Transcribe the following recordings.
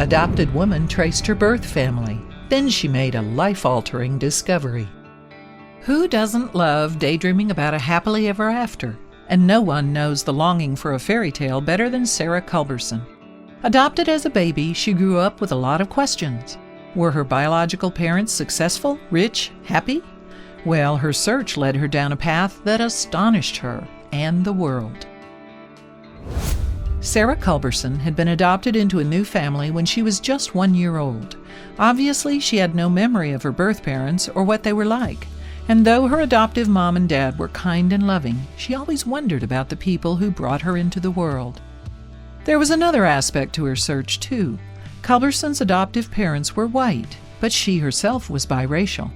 Adopted woman traced her birth family. Then she made a life-altering discovery. Who doesn't love daydreaming about a happily ever after? And no one knows the longing for a fairy tale better than Sarah Culberson. Adopted as a baby, she grew up with a lot of questions. Were her biological parents successful, rich, happy? Well, her search led her down a path that astonished her and the world. Sarah Culberson had been adopted into a new family when she was just 1 year old. Obviously, she had no memory of her birth parents or what they were like. And though her adoptive mom and dad were kind and loving, she always wondered about the people who brought her into the world. There was another aspect to her search, too. Culberson's adoptive parents were white, but she herself was biracial.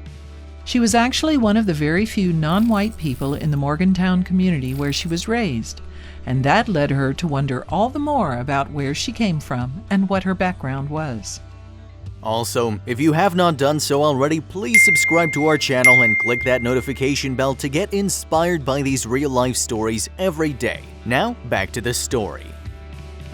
She was actually one of the very few non-white people in the Morgantown community where she was raised, and that led her to wonder all the more about where she came from and what her background was. Also, if you have not done so already, please subscribe to our channel and click that notification bell to get inspired by these real-life stories every day. Now, back to the story.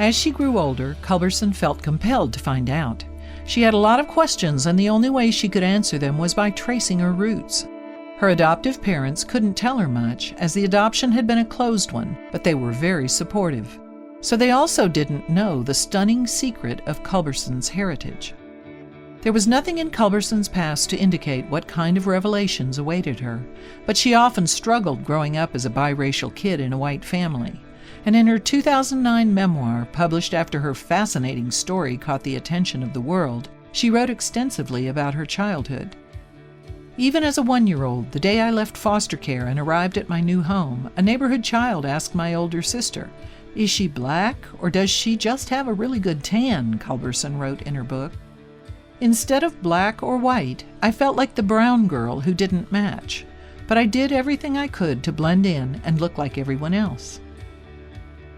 As she grew older, Culberson felt compelled to find out. She had a lot of questions, and the only way she could answer them was by tracing her roots. Her adoptive parents couldn't tell her much, as the adoption had been a closed one, but they were very supportive. So they also didn't know the stunning secret of Culberson's heritage. There was nothing in Culberson's past to indicate what kind of revelations awaited her, but she often struggled growing up as a biracial kid in a white family. And in her 2009 memoir, published after her fascinating story caught the attention of the world, she wrote extensively about her childhood. Even as a 1-year-old, the day I left foster care and arrived at my new home, a neighborhood child asked my older sister, "Is she black, or does she just have a really good tan?" Culberson wrote in her book. Instead of black or white, I felt like the brown girl who didn't match, but I did everything I could to blend in and look like everyone else.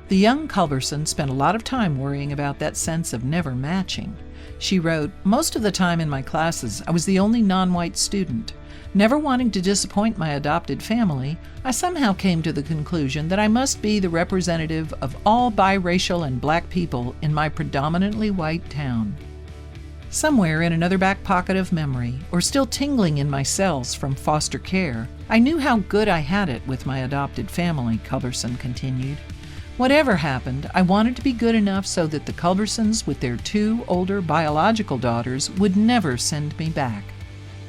The young Culberson spent a lot of time worrying about that sense of never matching. She wrote, "Most of the time in my classes, I was the only non-white student. Never wanting to disappoint my adopted family, I somehow came to the conclusion that I must be the representative of all biracial and black people in my predominantly white town." Somewhere in another back pocket of memory, or still tingling in my cells from foster care, I knew how good I had it with my adopted family, Culberson continued. Whatever happened, I wanted to be good enough so that the Culbersons with their 2 older biological daughters would never send me back.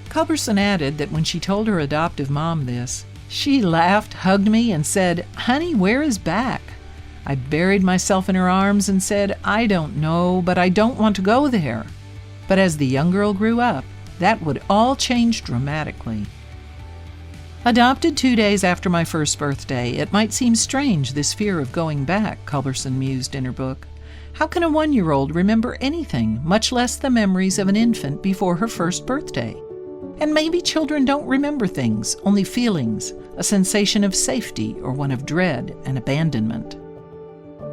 Culberson added that when she told her adoptive mom this, she laughed, hugged me, and said, "Honey, where is back?" I buried myself in her arms and said, "I don't know, but I don't want to go there." But as the young girl grew up, that would all change dramatically. Adopted 2 days after my first birthday, it might seem strange, this fear of going back, Culberson mused in her book. How can a 1-year-old remember anything, much less the memories of an infant before her first birthday? And maybe children don't remember things, only feelings, a sensation of safety or one of dread and abandonment.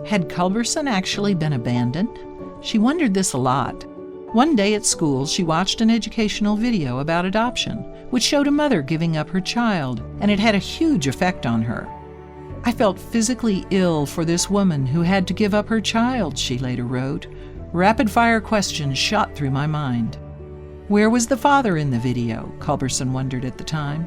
Had Culberson actually been abandoned? She wondered this a lot. One day at school, she watched an educational video about adoption, which showed a mother giving up her child, and it had a huge effect on her. "I felt physically ill for this woman who had to give up her child," she later wrote. Rapid-fire questions shot through my mind. Where was the father in the video? Culberson wondered at the time.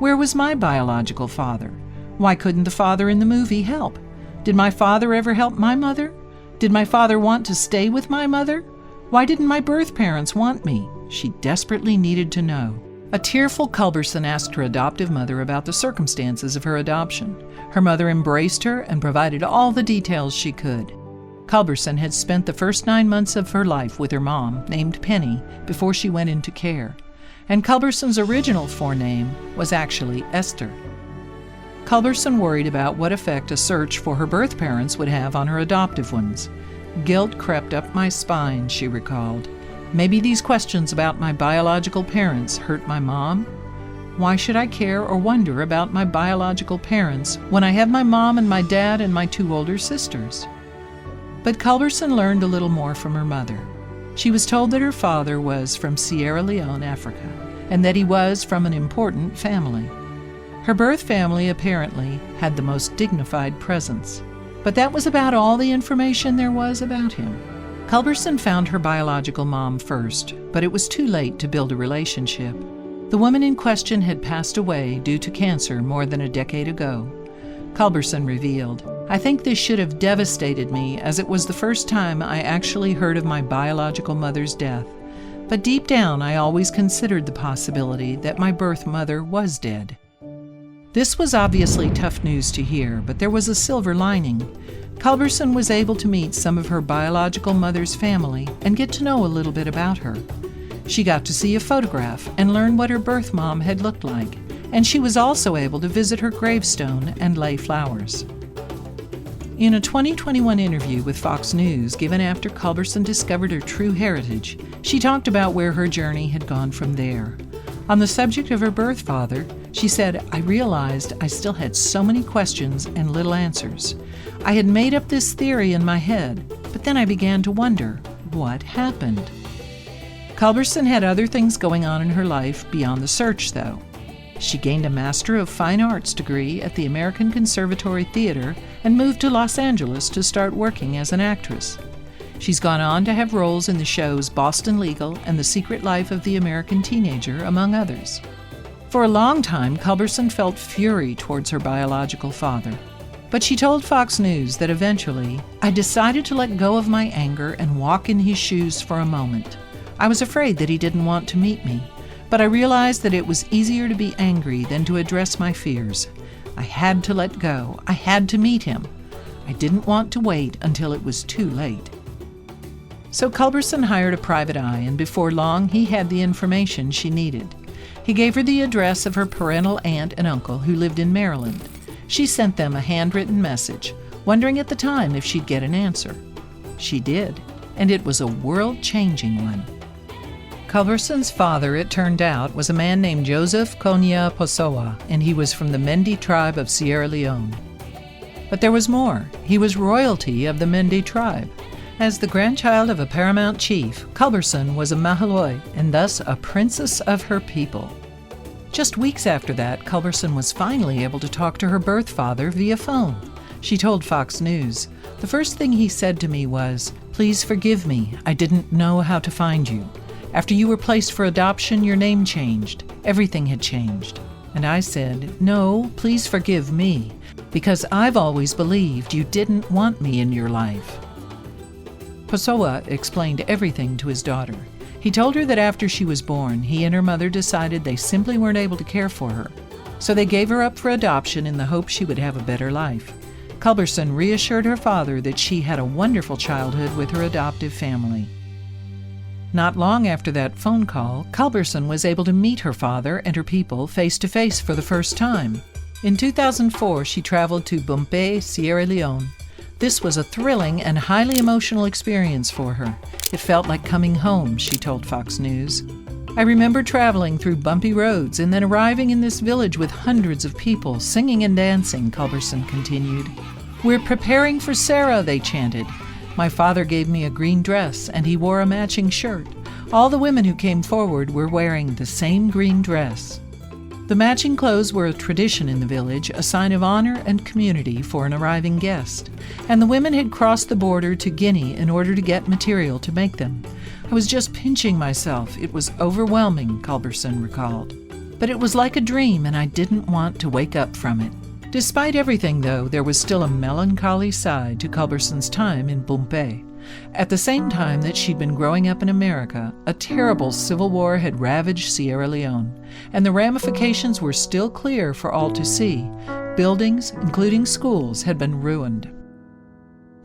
Where was my biological father? Why couldn't the father in the movie help? Did my father ever help my mother? Did my father want to stay with my mother? Why didn't my birth parents want me? She desperately needed to know. A tearful Culberson asked her adoptive mother about the circumstances of her adoption. Her mother embraced her and provided all the details she could. Culberson had spent the first 9 months of her life with her mom, named Penny, before she went into care. And Culberson's original forename was actually Esther. Culberson worried about what effect a search for her birth parents would have on her adoptive ones. Guilt crept up my spine, she recalled. Maybe these questions about my biological parents hurt my mom? Why should I care or wonder about my biological parents when I have my mom and my dad and my 2 older sisters? But Culberson learned a little more from her mother. She was told that her father was from Sierra Leone, Africa, and that he was from an important family. Her birth family apparently had the most dignified presence. But that was about all the information there was about him. Culberson found her biological mom first, but it was too late to build a relationship. The woman in question had passed away due to cancer more than a decade ago. Culberson revealed, "I think this should have devastated me, as it was the first time I actually heard of my biological mother's death. But deep down, I always considered the possibility that my birth mother was dead." This was obviously tough news to hear, but there was a silver lining. Culberson was able to meet some of her biological mother's family and get to know a little bit about her. She got to see a photograph and learn what her birth mom had looked like, and she was also able to visit her gravestone and lay flowers. In a 2021 interview with Fox News given after Culberson discovered her true heritage, she talked about where her journey had gone from there. On the subject of her birth father, she said, "I realized I still had so many questions and little answers. I had made up this theory in my head, but then I began to wonder, what happened?" Culberson had other things going on in her life beyond the search, though. She gained a Master of Fine Arts degree at the American Conservatory Theater and moved to Los Angeles to start working as an actress. She's gone on to have roles in the shows Boston Legal and The Secret Life of the American Teenager, among others. For a long time, Culberson felt fury towards her biological father. But she told Fox News that eventually, "I decided to let go of my anger and walk in his shoes for a moment. I was afraid that he didn't want to meet me, but I realized that it was easier to be angry than to address my fears. I had to let go. I had to meet him. I didn't want to wait until it was too late." So Culberson hired a private eye, and before long he had the information she needed. He gave her the address of her parental aunt and uncle who lived in Maryland. She sent them a handwritten message, wondering at the time if she'd get an answer. She did, and it was a world-changing one. Culberson's father, it turned out, was a man named Joseph Konya Posoa, and he was from the Mende tribe of Sierra Leone. But there was more. He was royalty of the Mende tribe. As the grandchild of a paramount chief, Culberson was a Mahaloi, and thus a princess of her people. Just weeks after that, Culberson was finally able to talk to her birth father via phone. She told Fox News, "The first thing he said to me was, 'Please forgive me, I didn't know how to find you. After you were placed for adoption, your name changed. Everything had changed.' And I said, 'No, please forgive me, because I've always believed you didn't want me in your life.'" Posoa explained everything to his daughter. He told her that after she was born, he and her mother decided they simply weren't able to care for her, so they gave her up for adoption in the hope she would have a better life. Culberson reassured her father that she had a wonderful childhood with her adoptive family. Not long after that phone call, Culberson was able to meet her father and her people face-to-face for the first time. In 2004, she traveled to Bumpé, Sierra Leone. This was a thrilling and highly emotional experience for her. It felt like coming home, she told Fox News. "I remember traveling through bumpy roads and then arriving in this village with hundreds of people singing and dancing," Culberson continued. "We're preparing for Sarah," they chanted. "My father gave me a green dress and he wore a matching shirt. All the women who came forward were wearing the same green dress." The matching clothes were a tradition in the village, a sign of honor and community for an arriving guest, and the women had crossed the border to Guinea in order to get material to make them. "I was just pinching myself. It was overwhelming," Culberson recalled. "But it was like a dream, and I didn't want to wake up from it." Despite everything, though, there was still a melancholy side to Culberson's time in Bumpé. At the same time that she'd been growing up in America, a terrible civil war had ravaged Sierra Leone, and the ramifications were still clear for all to see. Buildings, including schools, had been ruined.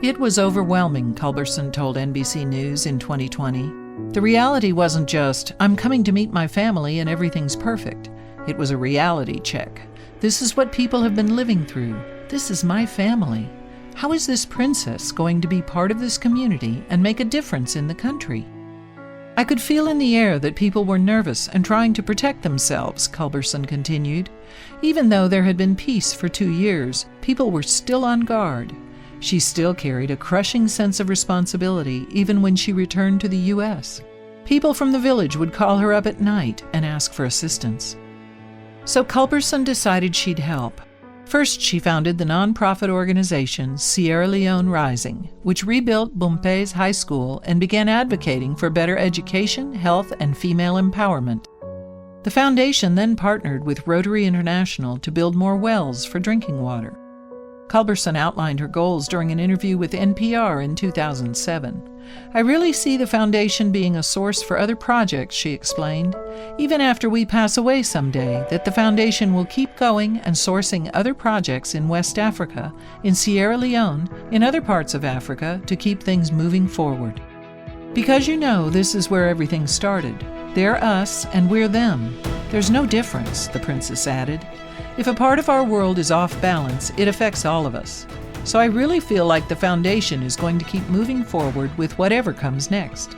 It was overwhelming, Culberson told NBC News in 2020. The reality wasn't just, "I'm coming to meet my family and everything's perfect." It was a reality check. This is what people have been living through. This is my family. How is this princess going to be part of this community and make a difference in the country? "I could feel in the air that people were nervous and trying to protect themselves," Culberson continued. "Even though there had been peace for 2 years, people were still on guard. She still carried a crushing sense of responsibility even when she returned to the U.S. People from the village would call her up at night and ask for assistance." So Culberson decided she'd help. First, she founded the nonprofit organization Sierra Leone Rising, which rebuilt Bumpé's high school and began advocating for better education, health, and female empowerment. The foundation then partnered with Rotary International to build more wells for drinking water. Culberson outlined her goals during an interview with NPR in 2007. "I really see the foundation being a source for other projects," she explained. "Even after we pass away someday, that the foundation will keep going and sourcing other projects in West Africa, in Sierra Leone, in other parts of Africa to keep things moving forward. Because this is where everything started. They're us and we're them. There's no difference," the princess added. "If a part of our world is off balance, it affects all of us. So I really feel like the foundation is going to keep moving forward with whatever comes next."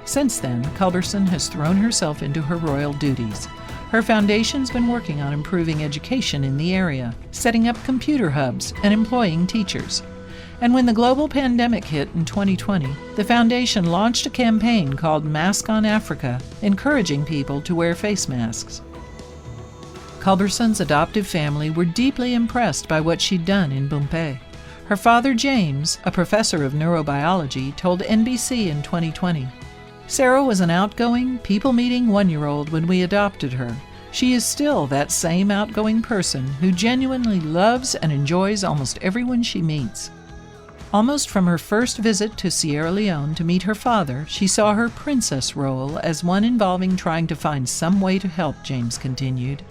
Since then, Culberson has thrown herself into her royal duties. Her foundation's been working on improving education in the area, setting up computer hubs, and employing teachers. And when the global pandemic hit in 2020, the foundation launched a campaign called Mask on Africa, encouraging people to wear face masks. Culberson's adoptive family were deeply impressed by what she'd done in Bumpé. Her father, James, a professor of neurobiology, told NBC in 2020, "Sarah was an outgoing, people-meeting 1-year-old when we adopted her. She is still that same outgoing person who genuinely loves and enjoys almost everyone she meets." Almost from her first visit to Sierra Leone to meet her father, she saw her princess role as one involving trying to find some way to help, James continued.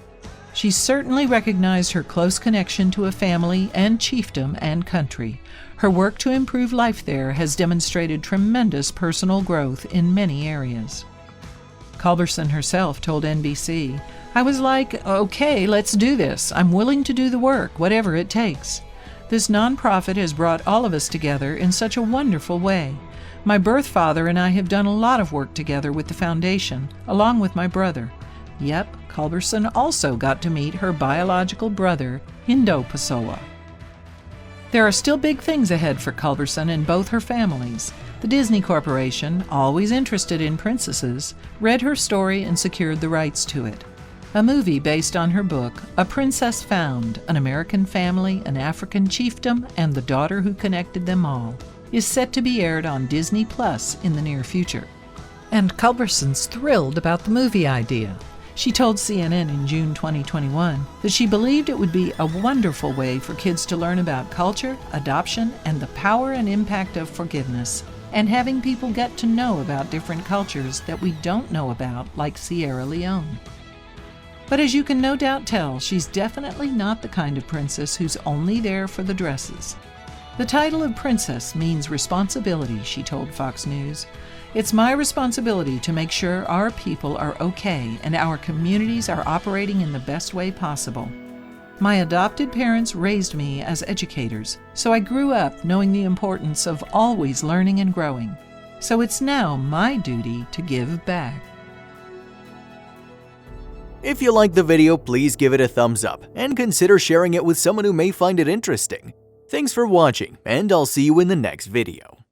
She certainly recognized her close connection to a family and chiefdom and country. Her work to improve life there has demonstrated tremendous personal growth in many areas. Culberson herself told NBC, "I was like, okay, let's do this. I'm willing to do the work, whatever it takes. This nonprofit has brought all of us together in such a wonderful way. My birth father and I have done a lot of work together with the foundation, along with my brother." Yep, Culberson also got to meet her biological brother, Hindo Pessoa. There are still big things ahead for Culberson and both her families. The Disney Corporation, always interested in princesses, read her story and secured the rights to it. A movie based on her book, A Princess Found, An American Family, an African Chiefdom, and the Daughter Who Connected Them All, is set to be aired on Disney Plus in the near future. And Culberson's thrilled about the movie idea. She told CNN in June 2021 that she believed it would be a wonderful way for kids to learn about culture, adoption, and the power and impact of forgiveness, and having people get to know about different cultures that we don't know about, like Sierra Leone. But as you can no doubt tell, she's definitely not the kind of princess who's only there for the dresses. The title of princess means responsibility, she told Fox News. "It's my responsibility to make sure our people are okay and our communities are operating in the best way possible. My adopted parents raised me as educators, so I grew up knowing the importance of always learning and growing. So it's now my duty to give back." If you liked the video, please give it a thumbs up and consider sharing it with someone who may find it interesting. Thanks for watching, and I'll see you in the next video.